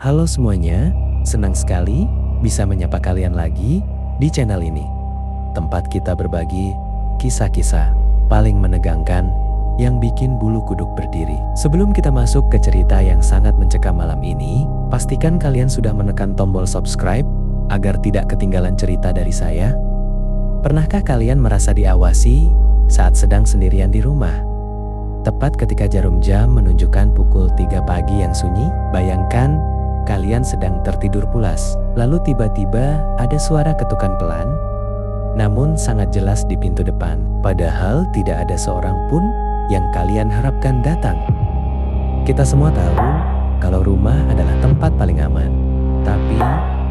Halo semuanya, senang sekali bisa menyapa kalian lagi di channel ini. Tempat kita berbagi kisah-kisah paling menegangkan yang bikin bulu kuduk berdiri. Sebelum kita masuk ke cerita yang sangat mencekam malam ini, pastikan kalian sudah menekan tombol subscribe agar tidak ketinggalan cerita dari saya. Pernahkah kalian merasa diawasi saat sedang sendirian di rumah? Tepat ketika jarum jam menunjukkan pukul 3 pagi yang sunyi, bayangkan kalian sedang tertidur pulas. Lalu tiba-tiba ada suara ketukan pelan, namun sangat jelas di pintu depan. Padahal tidak ada seorang pun yang kalian harapkan datang. Kita semua tahu kalau rumah adalah tempat paling aman. Tapi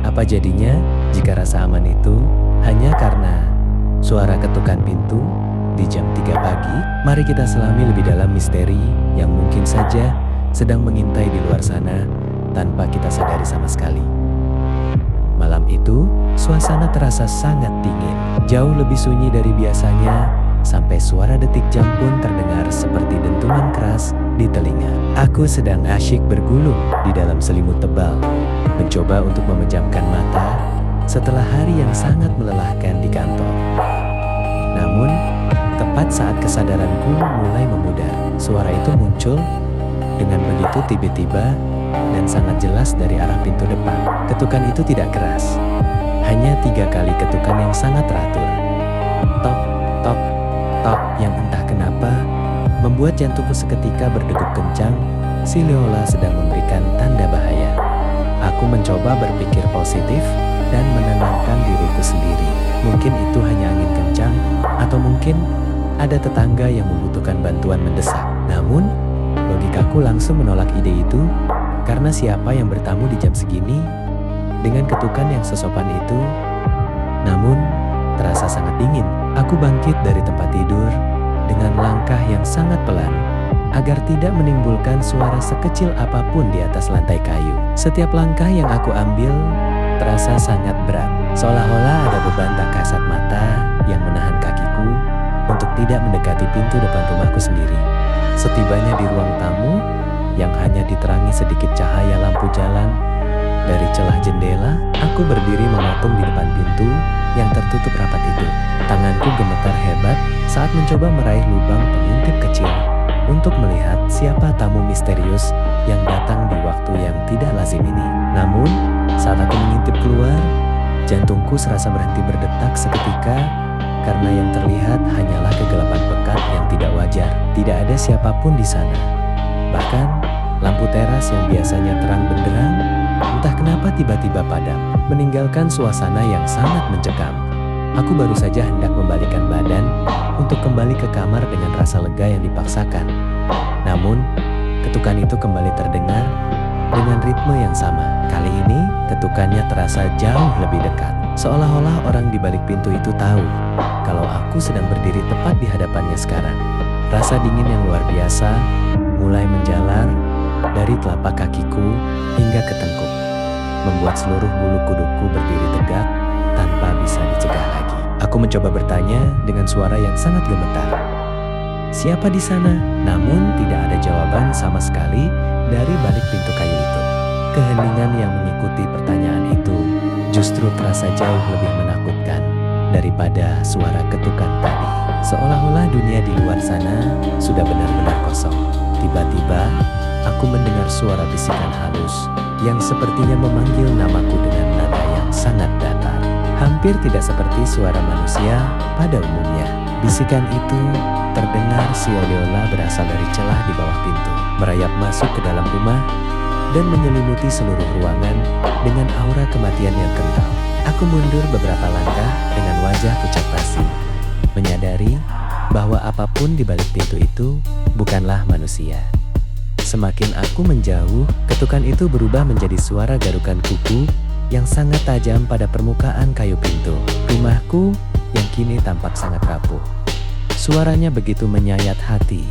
apa jadinya jika rasa aman itu hanya karena suara ketukan pintu di jam 3 pagi? Mari kita selami lebih dalam misteri yang mungkin saja sedang mengintai di luar sana tanpa kita sadari sama sekali. Malam itu, suasana terasa sangat dingin, jauh lebih sunyi dari biasanya, sampai suara detik jam pun terdengar seperti dentuman keras di telinga. Aku sedang asyik bergulung di dalam selimut tebal, mencoba untuk memejamkan mata setelah hari yang sangat melelahkan di kantor. Namun, tepat saat kesadaranku mulai memudar, suara itu muncul dengan begitu tiba-tiba dan sangat jelas dari arah pintu depan. Ketukan itu tidak keras, hanya 3 kali ketukan yang sangat teratur. Tok, tok, tok yang entah kenapa membuat jantungku seketika berdegup kencang, seolah sedang memberikan tanda bahaya. Aku mencoba berpikir positif dan menenangkan diriku sendiri. Mungkin itu hanya angin kencang, atau mungkin ada tetangga yang membutuhkan bantuan mendesak. Namun, logikaku langsung menolak ide itu, karena siapa yang bertamu di jam segini dengan ketukan yang sesopan itu? Namun, terasa sangat dingin. Aku bangkit dari tempat tidur dengan langkah yang sangat pelan, agar tidak menimbulkan suara sekecil apapun di atas lantai kayu. Setiap langkah yang aku ambil terasa sangat berat, seolah-olah ada beban tak kasat mata yang menahan kakiku untuk tidak mendekati pintu depan rumahku sendiri. Setibanya di ruang tamu yang hanya diterangi sedikit cahaya lampu jalan dari celah jendela, aku berdiri mematung di depan pintu yang tertutup rapat itu. Tanganku gemetar hebat saat mencoba meraih lubang pengintip kecil untuk melihat siapa tamu misterius yang datang di waktu yang tidak lazim ini. Namun, saat aku mengintip keluar, jantungku serasa berhenti berdetak seketika, karena yang terlihat hanyalah kegelapan pekat yang tidak wajar. Tidak ada siapapun di sana. Bahkan, lampu teras yang biasanya terang benderang, entah kenapa tiba-tiba padam, meninggalkan suasana yang sangat mencekam. Aku baru saja hendak membalikkan badan untuk kembali ke kamar dengan rasa lega yang dipaksakan. Namun, ketukan itu kembali terdengar dengan ritme yang sama. Kali ini, ketukannya terasa jauh lebih dekat. Seolah-olah orang di balik pintu itu tahu kalau aku sedang berdiri tepat di hadapannya sekarang. Rasa dingin yang luar biasa mulai menjalar dari telapak kakiku hingga ke tengkuk, membuat seluruh bulu kudukku berdiri tegak tanpa bisa dicegah lagi. Aku mencoba bertanya dengan suara yang sangat gemetar, "Siapa di sana?" Namun tidak ada jawaban sama sekali dari balik pintu kayu itu. Keheningan yang mengikuti pertanyaan itu justru terasa jauh lebih menakutkan daripada suara ketukan tadi. Seolah-olah dunia di luar sana sudah benar-benar kosong. Tiba-tiba, aku mendengar suara bisikan halus yang sepertinya memanggil namaku dengan nada yang sangat datar. Hampir tidak seperti suara manusia pada umumnya. Bisikan itu terdengar seolah-olah berasal dari celah di bawah pintu, merayap masuk ke dalam rumah dan menyelimuti seluruh ruangan dengan aura kematian yang kental. Aku mundur beberapa langkah dengan wajah pucat pasi, menyadari bahwa apapun di balik pintu itu bukanlah manusia. Semakin aku menjauh, ketukan itu berubah menjadi suara garukan kuku yang sangat tajam pada permukaan kayu pintu. Rumahku yang kini tampak sangat rapuh. Suaranya begitu menyayat hati,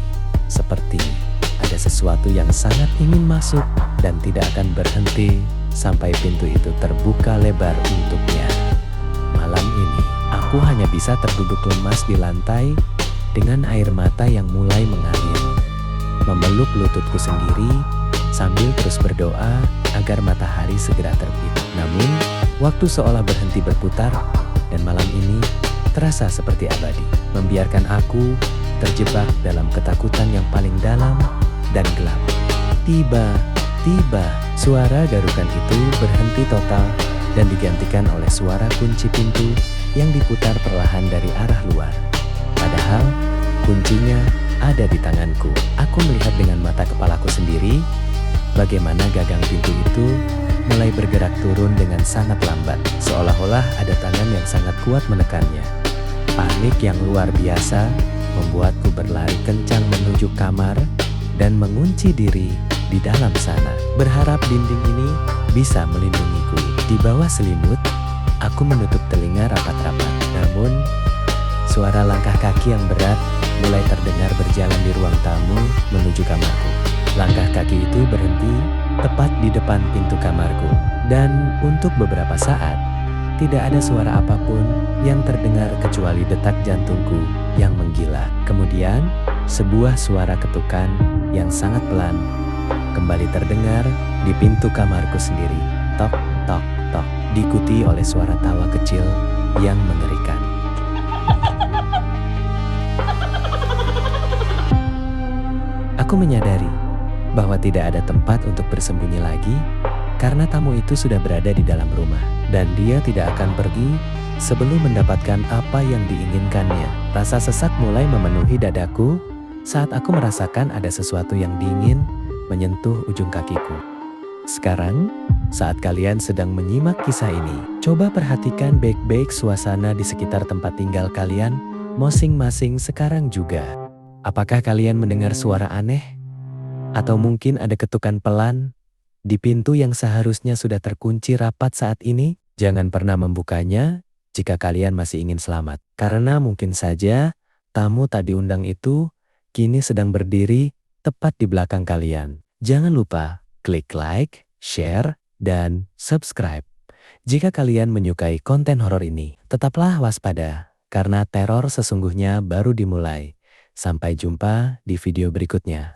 seperti ada sesuatu yang sangat ingin masuk dan tidak akan berhenti sampai pintu itu terbuka lebar untuknya. Malam ini, aku hanya bisa terduduk lemas di lantai dengan air mata yang mulai mengalir, memeluk lututku sendiri sambil terus berdoa agar matahari segera terbit. Namun, waktu seolah berhenti berputar dan malam ini terasa seperti abadi, membiarkan aku terjebak dalam ketakutan yang paling dalam dan gelap. Tiba-tiba, suara garukan itu berhenti total dan digantikan oleh suara kunci pintu yang diputar perlahan dari arah luar. Padahal, kuncinya ada di tanganku. Aku melihat dengan mata kepalaku sendiri bagaimana gagang pintu itu mulai bergerak turun dengan sangat lambat, seolah-olah ada tangan yang sangat kuat menekannya. Panik yang luar biasa membuatku berlari kencang menuju kamar dan mengunci diri di dalam sana, berharap dinding ini bisa melindungiku. Di bawah selimut, aku menutup telinga rapat-rapat. Namun, suara langkah kaki yang berat mulai terdengar berjalan di ruang tamu menuju kamarku. Langkah kaki itu berhenti tepat di depan pintu kamarku. Dan untuk beberapa saat, tidak ada suara apapun yang terdengar kecuali detak jantungku yang menggila. Kemudian, sebuah suara ketukan yang sangat pelan kembali terdengar di pintu kamarku sendiri. Tok, tok, tok, diikuti oleh suara tawa kecil yang mengerikan. Aku menyadari bahwa tidak ada tempat untuk bersembunyi lagi karena tamu itu sudah berada di dalam rumah dan dia tidak akan pergi sebelum mendapatkan apa yang diinginkannya. Rasa sesak mulai memenuhi dadaku saat aku merasakan ada sesuatu yang dingin menyentuh ujung kakiku. Sekarang, saat kalian sedang menyimak kisah ini, coba perhatikan baik-baik suasana di sekitar tempat tinggal kalian masing-masing sekarang juga. Apakah kalian mendengar suara aneh? Atau mungkin ada ketukan pelan di pintu yang seharusnya sudah terkunci rapat saat ini? Jangan pernah membukanya jika kalian masih ingin selamat. Karena mungkin saja tamu tak diundang itu kini sedang berdiri tepat di belakang kalian. Jangan lupa klik like, share, dan subscribe. Jika kalian menyukai konten horor ini, tetaplah waspada karena teror sesungguhnya baru dimulai. Sampai jumpa di video berikutnya.